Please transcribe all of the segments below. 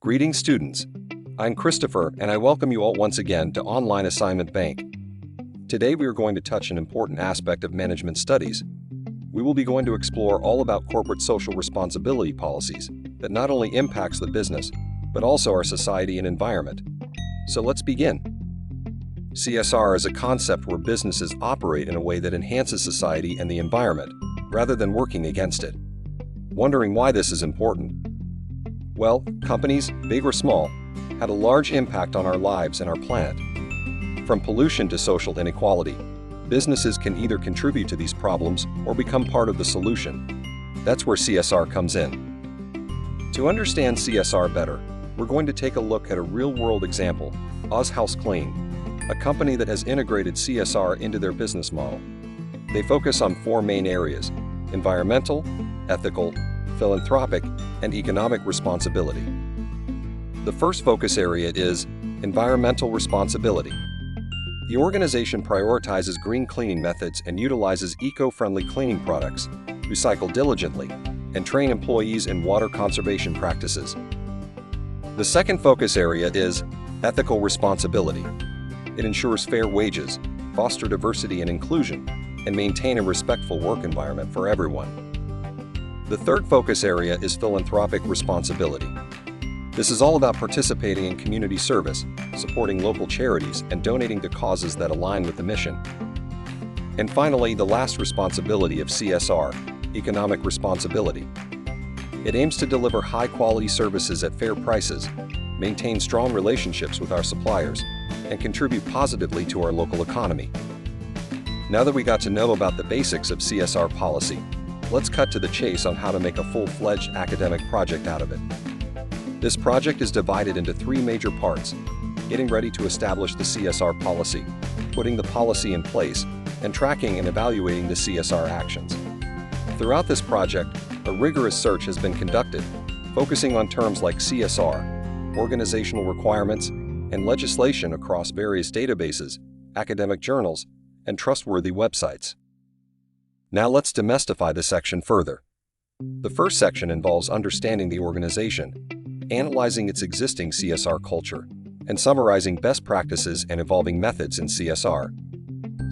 Greetings, students. I'm Christopher, and I welcome you all once again to Online Assignment Bank. Today we are going to touch an important aspect of management studies. We will be going to explore all about corporate social responsibility policies that not only impacts the business, but also our society and environment. So let's begin. CSR is a concept where businesses operate in a way that enhances society and the environment, rather than working against it. Wondering why this is important? Well, companies, big or small, had a large impact on our lives and our planet. From pollution to social inequality, businesses can either contribute to these problems or become part of the solution. That's where CSR comes in. To understand CSR better, we're going to take a look at a real-world example, Oz House Clean, a company that has integrated CSR into their business model. They focus on four main areas: environmental, ethical, philanthropic, and economic responsibility. The first focus area is environmental responsibility. The organization prioritizes green cleaning methods and utilizes eco-friendly cleaning products, recycle diligently, and train employees in water conservation practices. The second focus area is ethical responsibility. It ensures fair wages, foster diversity and inclusion, and maintain a respectful work environment for everyone. The third focus area is philanthropic responsibility. This is all about participating in community service, supporting local charities, and donating to causes that align with the mission. And finally, the last responsibility of CSR, economic responsibility. It aims to deliver high-quality services at fair prices, maintain strong relationships with our suppliers, and contribute positively to our local economy. Now that we got to know about the basics of CSR policy, let's cut to the chase on how to make a full-fledged academic project out of it. This project is divided into three major parts: getting ready to establish the CSR policy, putting the policy in place, and tracking and evaluating the CSR actions. Throughout this project, a rigorous search has been conducted, focusing on terms like CSR, organizational requirements, and legislation across various databases, academic journals, and trustworthy websites. Now let's demystify this section further. The first section involves understanding the organization, analyzing its existing CSR culture, and summarizing best practices and evolving methods in CSR.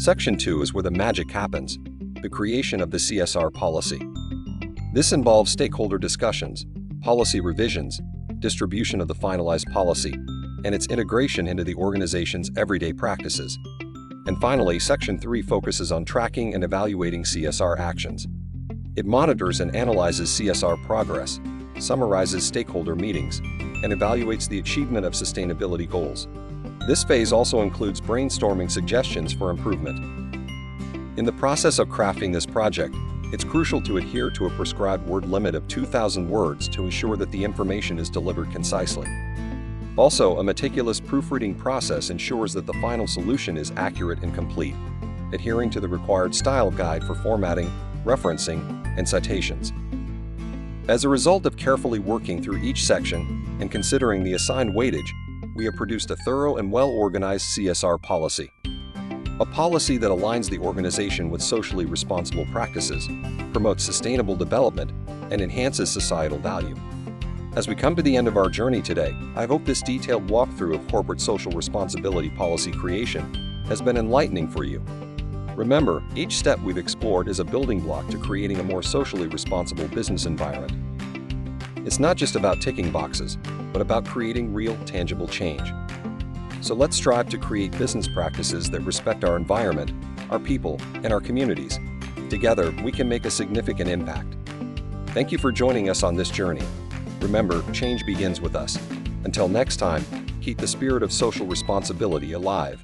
Section 2 is where the magic happens, the creation of the CSR policy. This involves stakeholder discussions, policy revisions, distribution of the finalized policy, and its integration into the organization's everyday practices. And finally, Section 3 focuses on tracking and evaluating CSR actions. It monitors and analyzes CSR progress, summarizes stakeholder meetings, and evaluates the achievement of sustainability goals. This phase also includes brainstorming suggestions for improvement. In the process of crafting this project, it's crucial to adhere to a prescribed word limit of 2,000 words to ensure that the information is delivered concisely. Also, a meticulous proofreading process ensures that the final solution is accurate and complete, adhering to the required style guide for formatting, referencing, and citations. As a result of carefully working through each section and considering the assigned weightage, we have produced a thorough and well-organized CSR policy. A policy that aligns the organization with socially responsible practices, promotes sustainable development, and enhances societal value. As we come to the end of our journey today, I hope this detailed walkthrough of corporate social responsibility policy creation has been enlightening for you. Remember, each step we've explored is a building block to creating a more socially responsible business environment. It's not just about ticking boxes, but about creating real, tangible change. So let's strive to create business practices that respect our environment, our people, and our communities. Together, we can make a significant impact. Thank you for joining us on this journey. Remember, change begins with us. Until next time, keep the spirit of social responsibility alive.